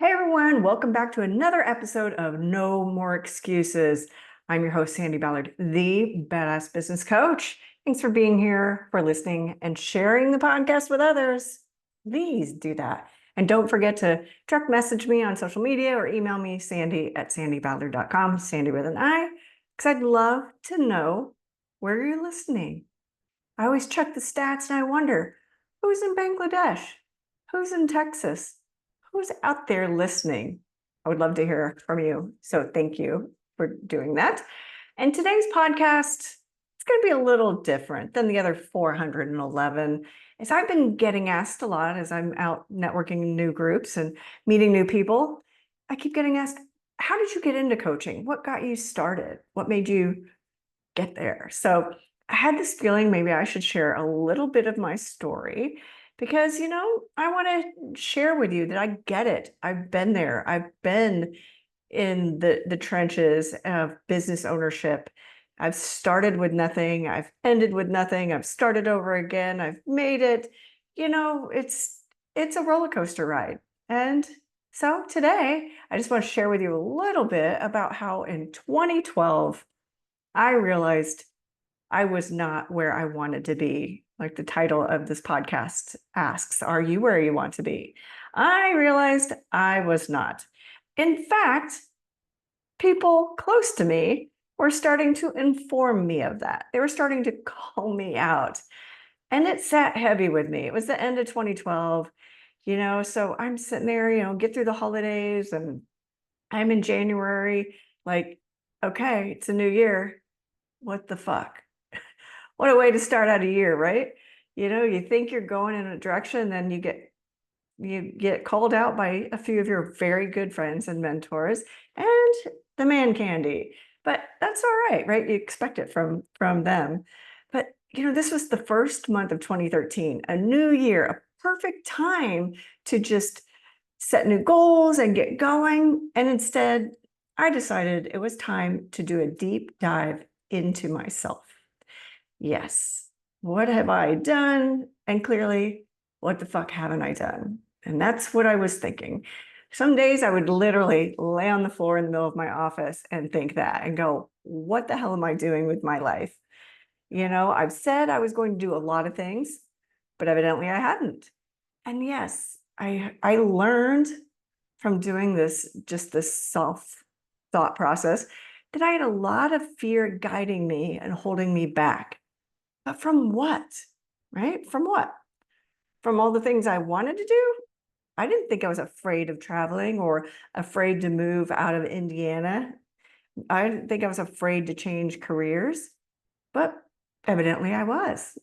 Hey everyone, welcome back to another episode of No More Excuses. I'm your host, Sandi Ballard, the Badass Business Coach. Thanks for being here, for listening, and sharing the podcast with others. Please do that. And don't forget to direct message me on social media or email me, Sandi@sandiballard.com, Sandi with an I, because I'd love to know where you're listening. I always check the stats and I wonder, who's in Bangladesh? Who's in Texas? Who's out there listening? I would love to hear from you. So thank you for doing that. And today's podcast, it's going to be a little different than the other 411. As I've been getting asked a lot as I'm out networking in new groups and meeting new people, I keep getting asked, how did you get into coaching? What got you started? What made you get there? So I had this feeling maybe I should share a little bit of my story because, I want to share with you that I get it. I've been there. I've been in the trenches of business ownership. I've started with nothing. I've ended with nothing. I've started over again. I've made it. It's a roller coaster ride. And so today, I just want to share with you a little bit about how in 2012, I realized I was not where I wanted to be. Like the title of this podcast asks, are you where you want to be? I realized I was not. In fact, people close to me were starting to inform me of that. They were starting to call me out. And it sat heavy with me. It was the end of 2012, so I'm sitting there, get through the holidays, and I'm in January, like, okay, it's a new year. What the fuck? What a way to start out a year, right? You think you're going in a direction, then you get called out by a few of your very good friends and mentors and the man candy. But that's all right, right? You expect it from them. But this was the first month of 2013, a new year, a perfect time to just set new goals and get going. And instead, I decided it was time to do a deep dive into myself. Yes, what have I done? And clearly, what the fuck haven't I done? And that's what I was thinking. Some days I would literally lay on the floor in the middle of my office and think that and go, what the hell am I doing with my life? I've said I was going to do a lot of things, but evidently I hadn't. And yes, I learned from doing this self thought process, that I had a lot of fear guiding me and holding me back. But from what, right? From what? From all the things I wanted to do? I didn't think I was afraid of traveling or afraid to move out of Indiana. I didn't think I was afraid to change careers, but evidently I was.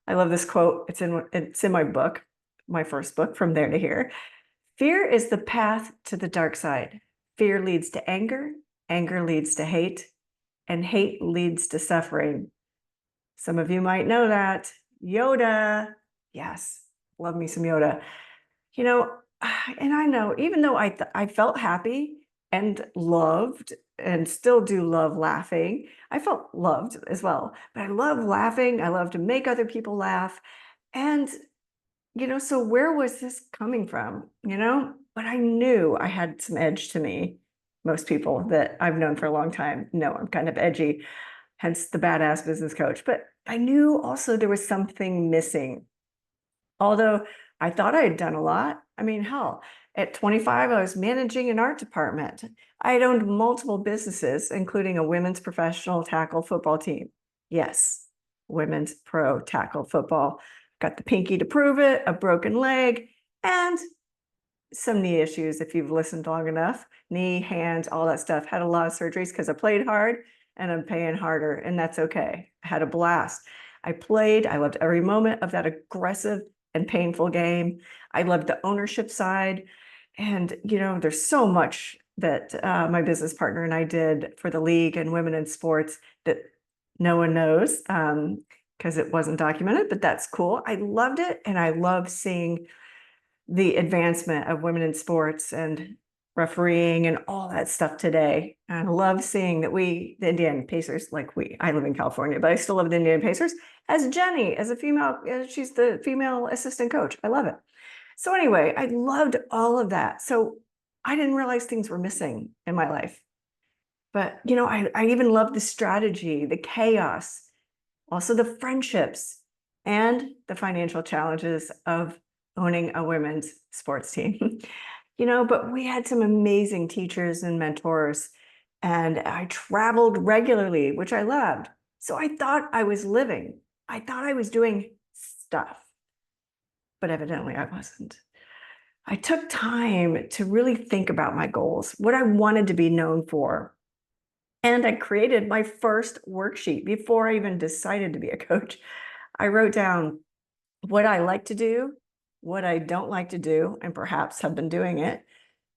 I love this quote. It's in my book, my first book, From There to Here. Fear is the path to the dark side. Fear leads to anger, anger leads to hate, and hate leads to suffering. Some of you might know that. Yoda. Yes, love me some Yoda. And I know, even though I felt happy and loved and still do love laughing, I felt loved as well. But I love laughing. I love to make other people laugh. And, so where was this coming from? But I knew I had some edge to me. Most people that I've known for a long time know I'm kind of edgy, hence the badass business coach. But I knew also there was something missing. Although I thought I had done a lot. I mean, hell, at 25, I was managing an art department. I had owned multiple businesses, including a women's professional tackle football team. Yes, women's pro tackle football. Got the pinky to prove it, a broken leg, and some knee issues if you've listened long enough. Knee, hands, all that stuff. Had a lot of surgeries because I played hard and I'm paying harder, and that's okay. I had a blast. I loved every moment of that aggressive and painful game. I loved the ownership side. And, there's so much that my business partner and I did for the league and women in sports that no one knows because it wasn't documented, but that's cool. I loved it. And I love seeing the advancement of women in sports and refereeing and all that stuff today. And I love seeing that the Indiana Pacers, I live in California, but I still love the Indiana Pacers, as Jenny, as a female, she's the female assistant coach. I love it. So anyway, I loved all of that. So I didn't realize things were missing in my life. But, you know, I even love the strategy, the chaos, also the friendships, and the financial challenges of owning a women's sports team. You know, but we had some amazing teachers and mentors, and I traveled regularly, which I loved. So I thought I was living. I thought I was doing stuff, but evidently I wasn't. I took time to really think about my goals, what I wanted to be known for. And I created my first worksheet before I even decided to be a coach. I wrote down what I like to do, what I don't like to do, and perhaps have been doing it,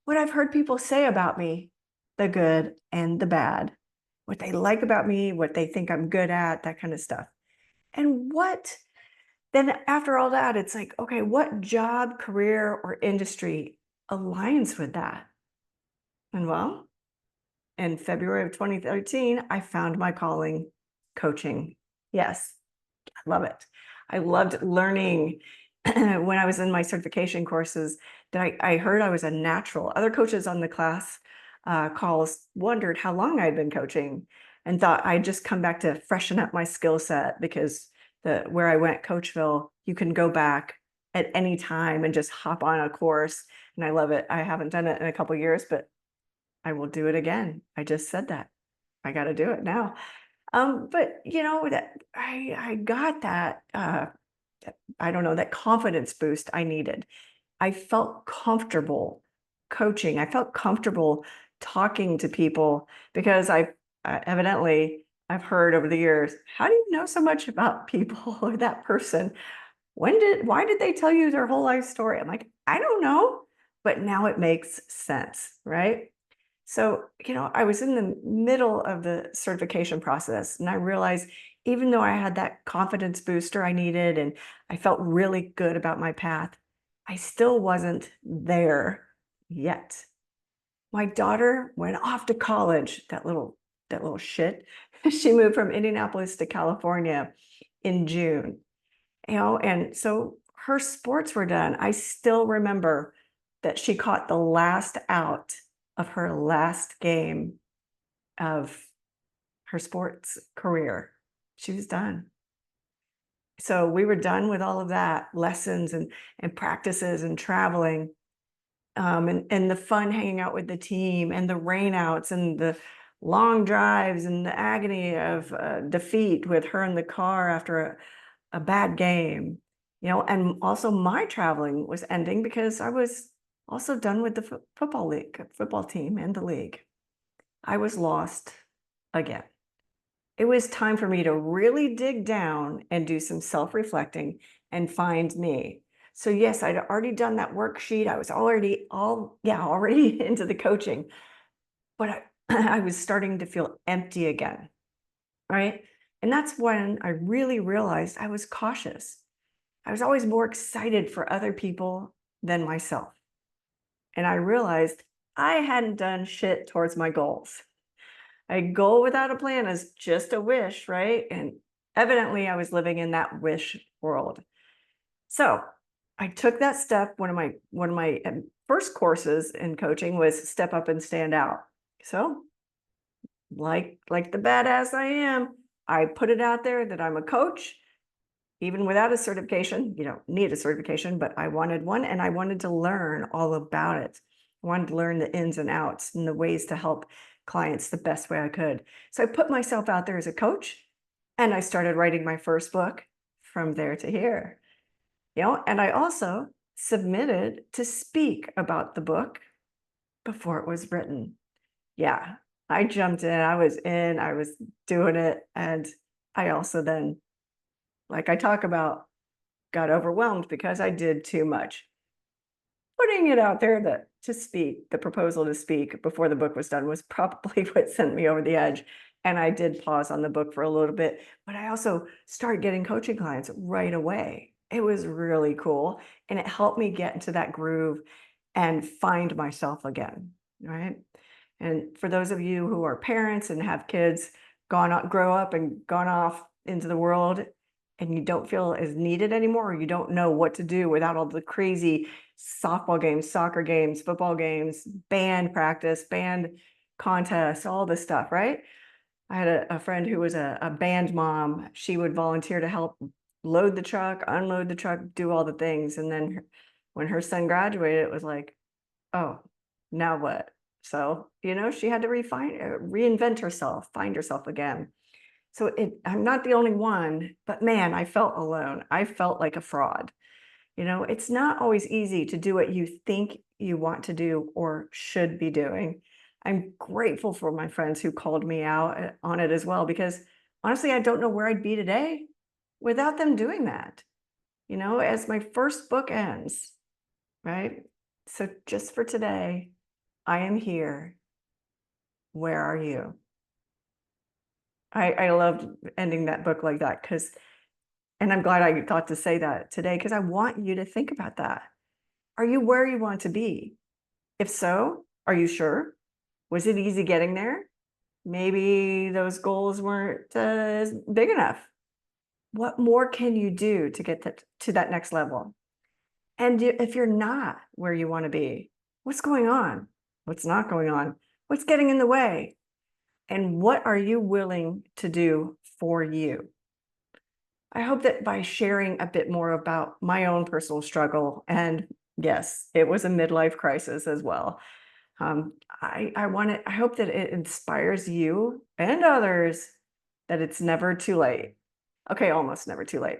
what I've heard people say about me, the good and the bad, what they like about me, what they think I'm good at, that kind of stuff. And what then after all that, it's like, okay, what job, career, or industry aligns with that? And well, in February of 2013, I found my calling, coaching. Yes, I love it. I loved learning when I was in my certification courses that I heard I was a natural. Other coaches on the class calls wondered how long I'd been coaching and thought I'd just come back to freshen up my skill set because where I went, Coachville, you can go back at any time and just hop on a course. And I love it. I haven't done it in a couple of years, but I will do it again. I just said that. I got to do it now. But you know that I got that I don't know, that confidence boost I needed. I felt comfortable coaching. I felt comfortable talking to people because evidently I've heard over the years, how do you know so much about people or that person? Why did they tell you their whole life story? I'm like, I don't know, but now it makes sense, right? So, you know, I was in the middle of the certification process and I realized even though I had that confidence booster I needed and I felt really good about my path, I still wasn't there yet. My daughter went off to college, that little shit. She moved from Indianapolis to California in June, you know, and so her sports were done. I still remember that she caught the last out of her last game of her sports career. She was done. So we were done with all of that lessons and practices and traveling, and the fun hanging out with the team and the rainouts and the long drives and the agony of defeat with her in the car after a bad game, you know, and also my traveling was ending because I was also done with the football team and the league. I was lost again. It was time for me to really dig down and do some self-reflecting and find me. So yes, I'd already done that worksheet. I was already into the coaching, but I was starting to feel empty again, right? And that's when I really realized I was cautious. I was always more excited for other people than myself. And I realized I hadn't done shit towards my goals. A goal without a plan is just a wish, right? And evidently I was living in that wish world. So I took that step. One of my first courses in coaching was step up and stand out. So like the badass I am, I put it out there that I'm a coach. Even without a certification, you don't need a certification, but I wanted one and I wanted to learn all about it. I wanted to learn the ins and outs and the ways to help clients the best way I could. So I put myself out there as a coach and I started writing my first book, From There to Here. You know, and I also submitted to speak about the book before it was written. Yeah, I jumped in, I was doing it. And I also then, like I talk about, got overwhelmed because I did too much. Putting it out there to speak, the proposal to speak before the book was done was probably what sent me over the edge. And I did pause on the book for a little bit, but I also started getting coaching clients right away. It was really cool. And it helped me get into that groove and find myself again, right? And for those of you who are parents and have kids grow up and gone off into the world and you don't feel as needed anymore, or you don't know what to do without all the crazy softball games, soccer games, football games, band practice, band contests, all this stuff, right? I had a friend who was a band mom. She would volunteer to help load the truck, unload the truck, do all the things. And then when her son graduated, it was like, oh, now what? So, she had to reinvent herself, find herself again. So I'm not the only one, but man, I felt alone. I felt like a fraud. It's not always easy to do what you think you want to do or should be doing. I'm grateful for my friends who called me out on it as well, because honestly, I don't know where I'd be today without them doing that. As my first book ends, right? So just for today, I am here. Where are you? I loved ending that book like that, and I'm glad I got to say that today, because I want you to think about that. Are you where you want to be? If so, are you sure? Was it easy getting there? Maybe those goals weren't big enough. What more can you do to get to that next level? And if you're not where you want to be, what's going on? What's not going on? What's getting in the way? And what are you willing to do for you? I hope that by sharing a bit more about my own personal struggle, and yes, it was a midlife crisis as well. I hope that it inspires you and others that it's never too late. Okay, almost never too late.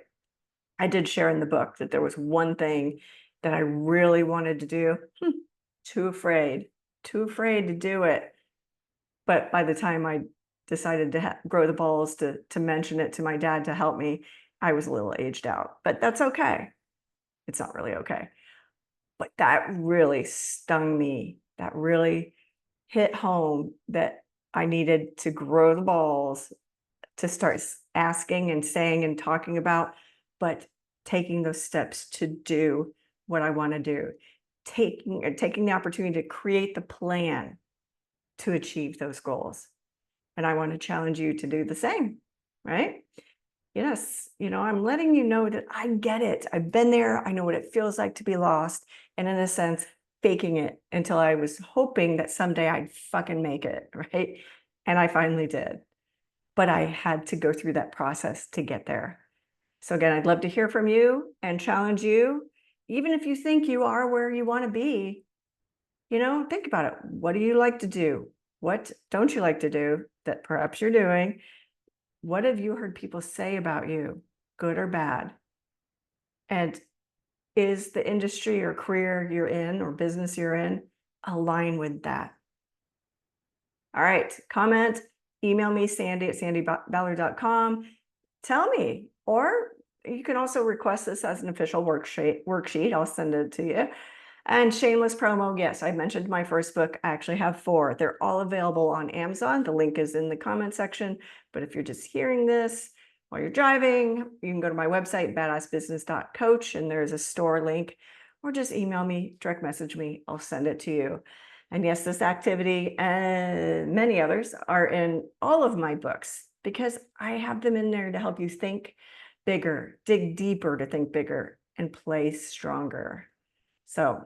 I did share in the book that there was one thing that I really wanted to do. Too afraid to do it. But by the time I decided to grow the balls to mention it to my dad to help me, I was a little aged out. But that's okay. It's not really okay. But that really stung me. That really hit home, that I needed to grow the balls to start asking and saying and talking about, but taking those steps to do what I want to do, taking the opportunity to create the plan to achieve those goals. And I want to challenge you to do the same, right? Yes, I'm letting you know that I get it. I've been there. I know what it feels like to be lost, and in a sense, faking it until I was hoping that someday I'd fucking make it, right? And I finally did. But I had to go through that process to get there. So again, I'd love to hear from you and challenge you. Even if you think you are where you want to be, think about it. What do you like to do? What don't you like to do that perhaps you're doing? What have you heard people say about you, good or bad? And is the industry or career you're in or business you're in align with that? All right, comment, email me, Sandi at sandiballard.com. Tell me, or you can also request this as an official worksheet. I'll send it to you. And shameless promo, yes, I mentioned my first book. I actually have 4. They're all available on Amazon. The link is in the comment section. But if you're just hearing this while you're driving, you can go to my website, badassbusiness.coach, and there's a store link, or just email me, direct message me. I'll send it to you. And yes, this activity and many others are in all of my books, because I have them in there to help you think bigger, dig deeper to think bigger, and play stronger. So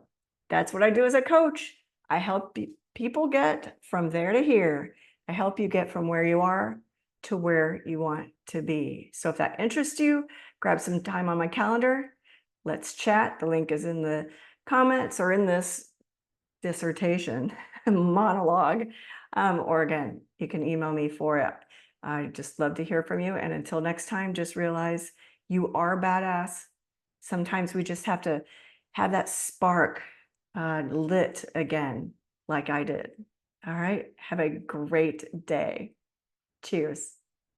that's what I do as a coach. I help people get from there to here. I help you get from where you are to where you want to be. So if that interests you, grab some time on my calendar. Let's chat. The link is in the comments or in this dissertation monologue. Or again, you can email me for it. I just love to hear from you. And until next time, just realize you are badass. Sometimes we just have to have that spark lit again, like I did. All right. Have a great day. Cheers.